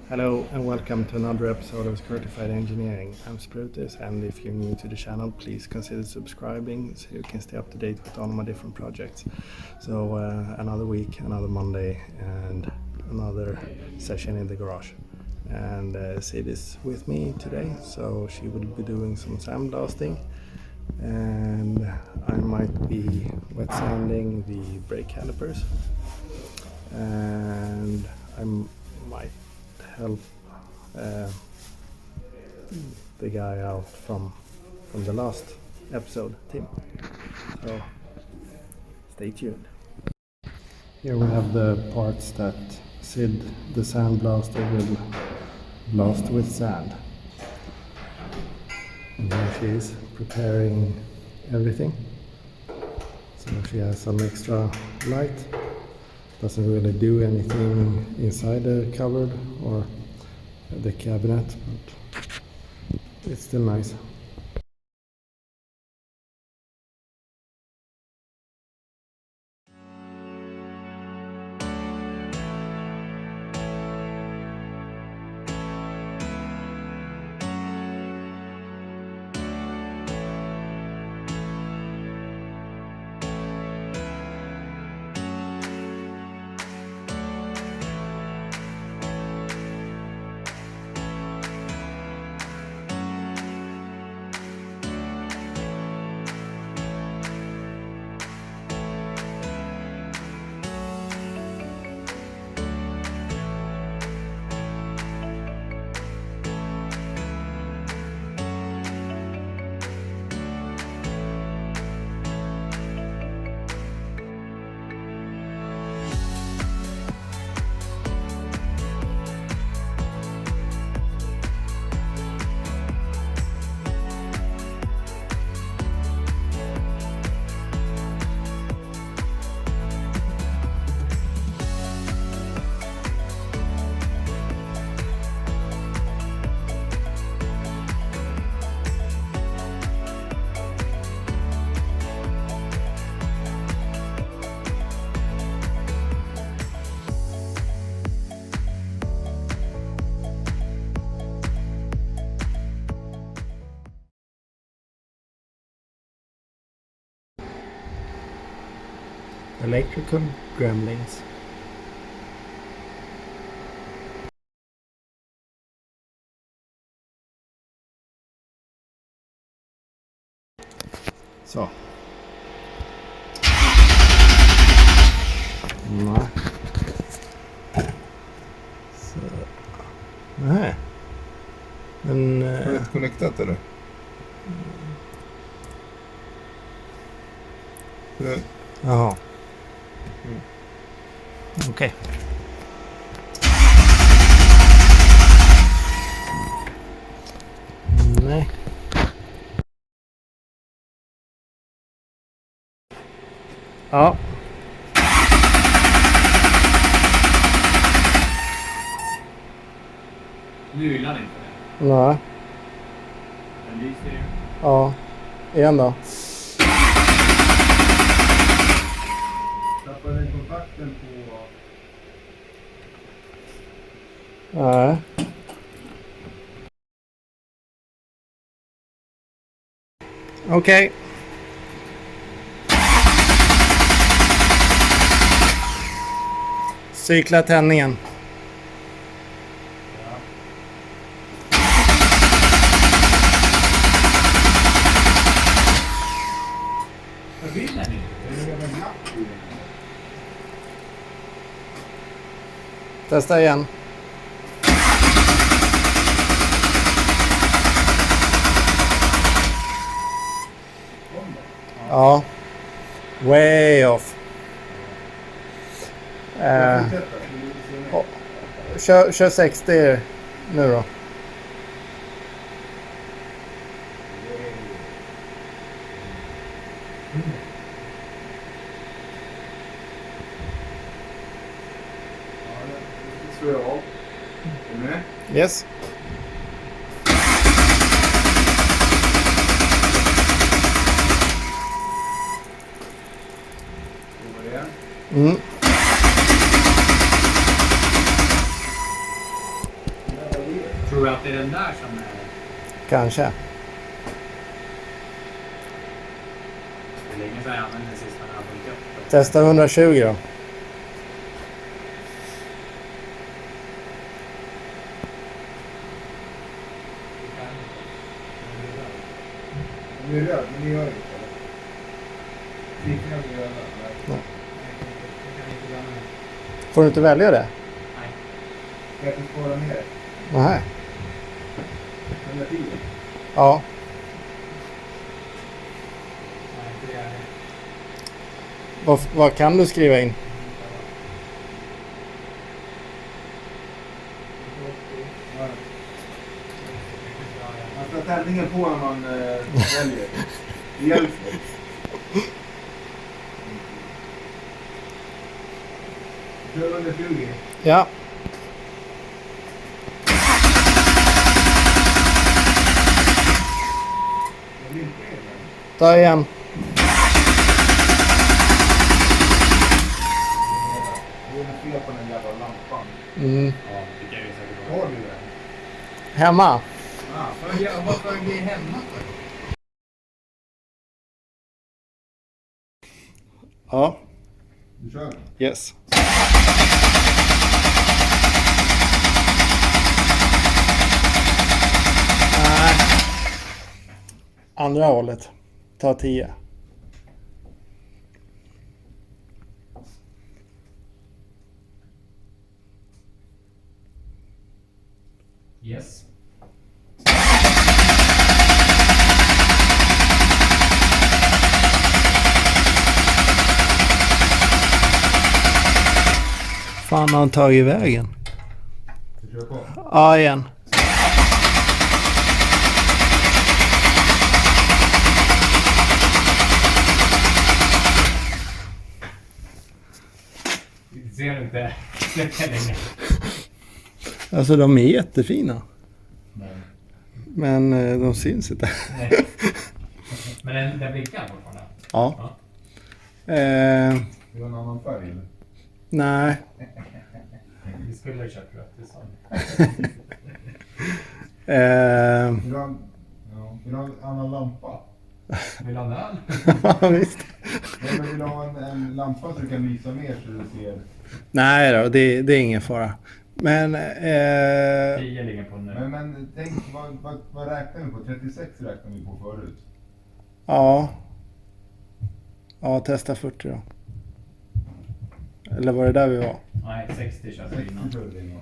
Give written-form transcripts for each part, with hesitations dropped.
Hello and welcome to another episode of Squirtified Engineering. I'm Sprutis, and if you're new to the channel, please consider subscribing so you can stay up to date with all my different projects. So another week, another Monday, and another session in the garage. And Sid is with me today, so she will be doing some sandblasting, and I might be wet sanding the brake calipers, and I might help the guy out from the last episode, Tim. So stay tuned. Here we have the parts that Sid, the sandblaster, will blast with sand. And here she is preparing everything. So she has some extra light. Doesn't really do anything inside the cupboard or the cabinet, but it's still nice. Electrical gremlings. Så. Nej. Så. Nej. Men... Är det connectat eller? Jaha. Okej. Nej. Ja. Nu gillar inte det. Nej. Den lyser ju. Ja. Igen då. Tappade den kontakten på... Nej. Okej. Cykla tändningen. Vad vill den inte? Testa igen. Ja. Way off. Kör 60 nu då. Slår jag av. Är du med? Yes. Tror du att det är den där som är... Kanske. Det är länge sedan jag använde den sist när jag har funkat. Testa 120 då. Den är röd, men det gör inte. Siffrorna blir röda. Nej. Får du inte välja det? Nej. Jag kan spara ner det. Nej. 110. Ja. Nej, inte det är det. Vad kan du skriva in? Ja. Man ska ha tändningen på när man väljer. Det hjälper. Kör 120. Ja. Det blir inte fel. Ta igen. Det är fel på den jävla lampan. Mm. Ja, det kan ju säkert vara. Har du den? Hemma. Vad för en grej hemma? Ja. Du kör. Yes. Nej. Andra hållet. Ta 10. Yes. Fan har han tagit vägen? Du kör på. Ja, igen. Ser du inte? Släcka länge. Alltså de är jättefina. Nej. Men de syns inte. Nej. Men den blinkar fortfarande? Ja. Vill du ha en annan färg eller? Nej. Vi skulle ha kört rött i sån. Vill du ha en annan lampa? Vill du ha en öl? Ja, visst. Nej, men vill du ha en lampa så du kan lysa mer så du ser? Nej då, det är ingen fara. Men... 10 ligger på nu. Men tänk, vad räknar vi på? 36 räknar vi på förut. ja. Ja, testa 40 då. Eller var det där vi var? Nej, 60 känns det innan. 60 körde vi innan.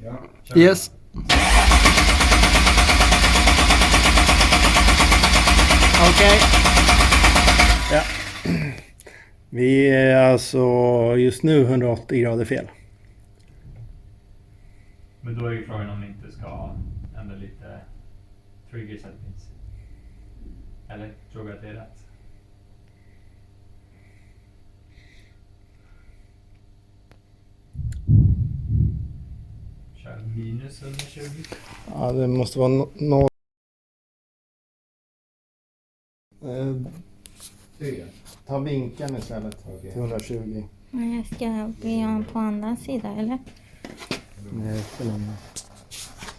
Ja, kör. Yes. Okej. Ja. Vi är alltså just nu 180 grader fel. Men då är ju frågan om ni inte ska ändra lite trigger settings. Eller tror du att det är rätt? Kör minus 120. Ja, det måste vara noll. Ta vinkeln istället till 120. Nej, ska vi göra på andra sidan eller? Nej, för länge.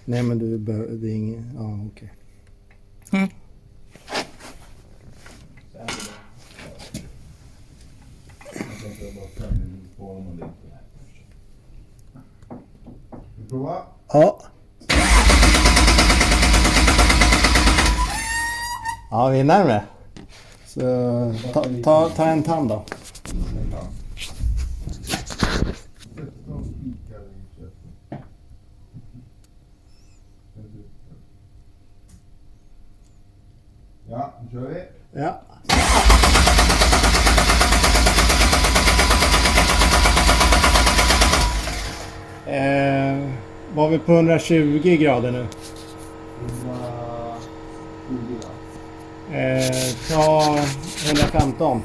Nej, men du behöver, det är ingen, ja okej. Nej. Vi provar. Ja. Ja, vi är närmare. Så ta en tand då. Ja, nu kör vi. Ja. Var vi på 120 grader nu? 120 då. Ta 115.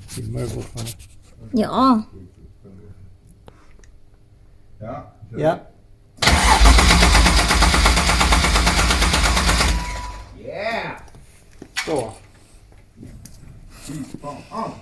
Filmar du fortfarande? Ja. Ja, kör Ja. vi. Yeah! Så. Fy fan.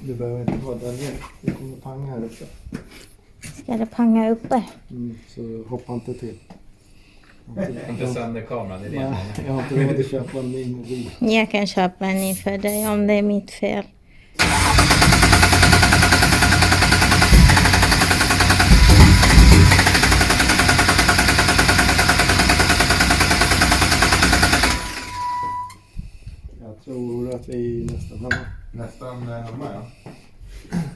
Du behöver inte vara där nere. Det kommer panga här uppe. Ska det panga uppe? Så hoppa inte till. Inte sönder kameran, det är det. Nej, jag har inte råd att köpa en ny mobil. Jag kan köpa en ny för dig om det är mitt fel. Jag tror att vi är nästan hemma. Nästan hemma, ja.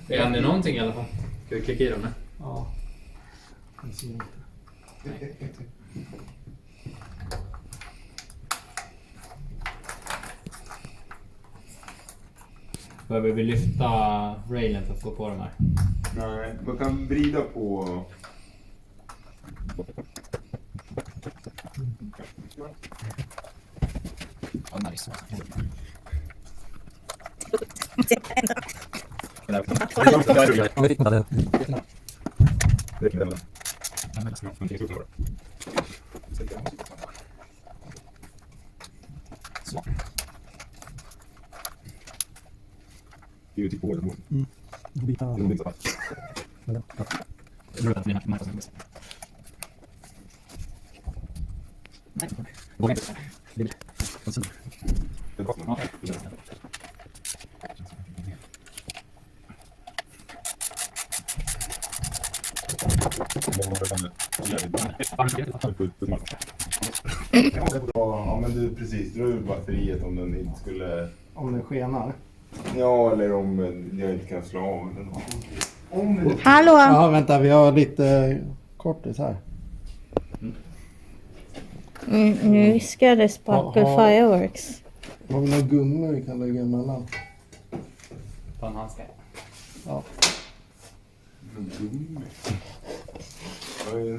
Det händer någonting i alla fall. Ska vi klicka i dem nu? Ja. Jag ser inte. Behöver vi lyfta railen för att få på de här? Nej, man kan vrida på... Ja, nice. Det är ju typ på den. Ja, men du precis, dra ur batteriet om den inte skulle... Om den skenar. Ja, eller om jag inte kan slå av den. Om det... Hallå! Ja, vänta, vi har lite kortis här. Nu ska det sparkle fireworks. Har vi några gummi vi kan lägga emellan? Ta en handske. Ja. Men gummi.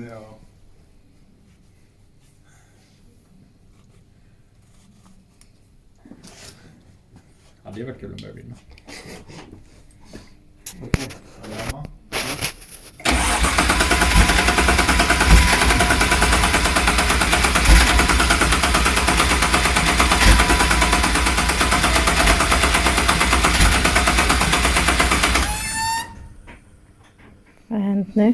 Ja. Ja, det har varit kul om det börjar brinna. Okej, är det hemma? Vad har hänt nu?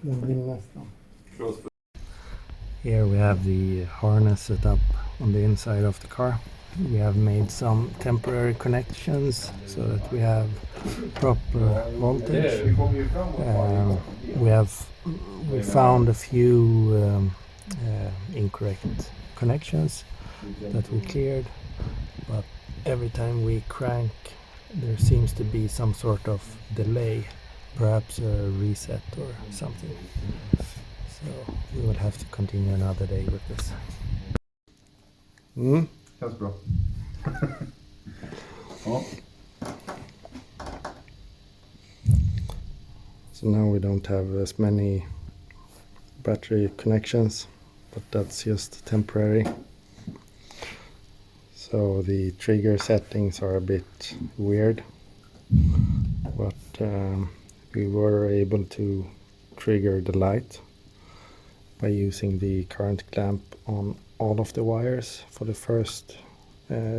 Den blir nästan. Here we have the harness set up on the inside of the car. We have made some temporary connections so that we have proper voltage. We found a few incorrect connections that we cleared, but every time we crank there seems to be some sort of delay, perhaps a reset or something. So we will have to continue another day with this. Känns bra. Ja. So now we don't have as many battery connections, but that's just temporary. So the trigger settings are a bit weird, but we were able to trigger the light by using the current clamp on all of the wires for the first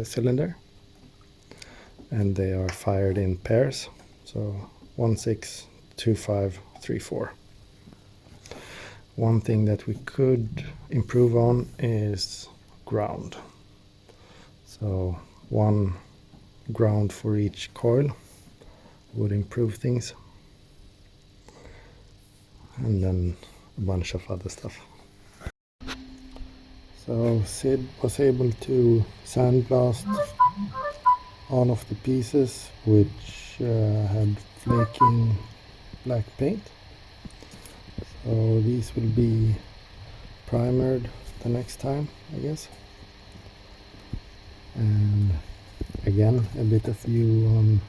cylinder, and they are fired in pairs, so 1, 6, 2, 5, 3, 4. One thing that we could improve on is ground, so one ground for each coil would improve things, and then a bunch of other stuff. So Sid was able to sandblast all of the pieces which had flaking black paint. So these will be primered the next time, I guess. And again, a bit of view on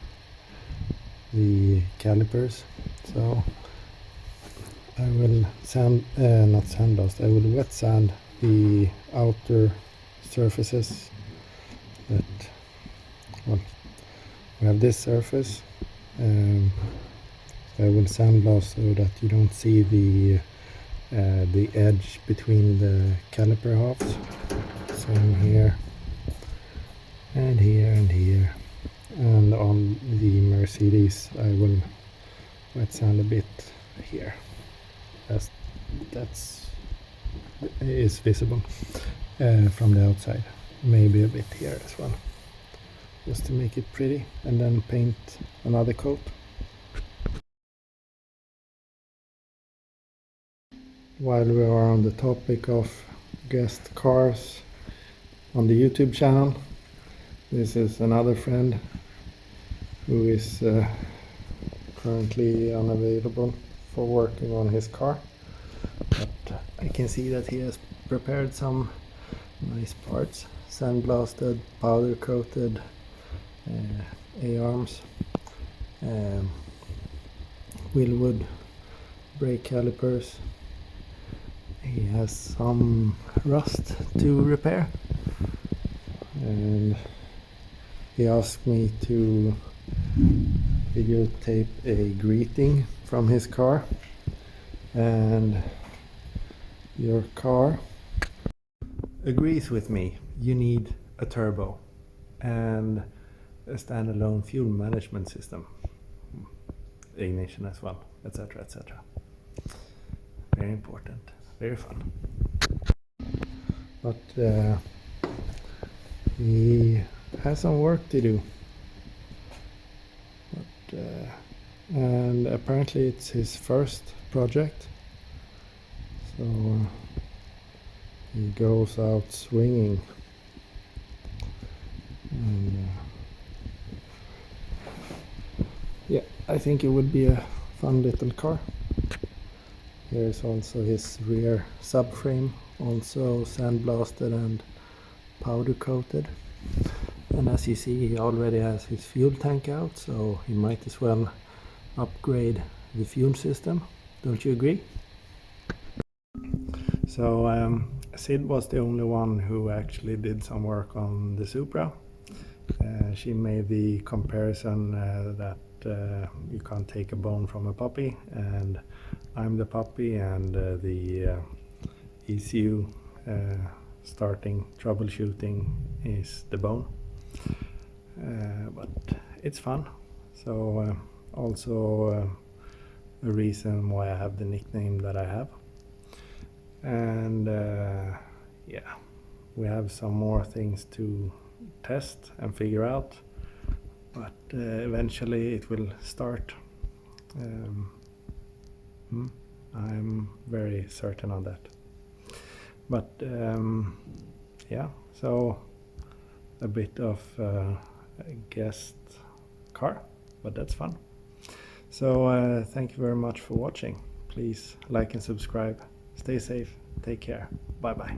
the calipers. So I will not sandblast, I will wet sand the outer surfaces that, well, we have this surface. I will sandblast so that you don't see the edge between the caliper halves. Same here and here and here. And on the Mercedes I will wet sand a bit here. That's is visible from the outside. Maybe a bit here as well, just to make it pretty, and then paint another coat. While we are on the topic of guest cars on the YouTube channel, this is another friend who is currently unavailable for working on his car, but I can see that he has prepared some nice parts, sandblasted, powder coated A-arms, wheelwood, brake calipers. He has some rust to repair, and he asked me to videotape a greeting from his car. And your car agrees with me. You need a turbo and a standalone fuel management system, ignition as well, etc., etc. Very important, very fun. But he has some work to do. But, and apparently it's his first project, so he goes out swinging. And yeah, I think it would be a fun little car. Here's also his rear subframe, also sandblasted and powder coated. And as you see, he already has his fuel tank out, so he might as well upgrade the fuel system. Don't you agree? So Sid was the only one who actually did some work on the Supra. She made the comparison that you can't take a bone from a puppy, and I'm the puppy, and the ECU starting troubleshooting is the bone. But it's fun. So also a reason why I have the nickname that I have. And yeah, we have some more things to test and figure out, but eventually it will start. I'm very certain on that. But yeah, so a bit of a guest car, but that's fun. So thank you very much for watching. Please like and subscribe. Stay safe. Take care. Bye bye.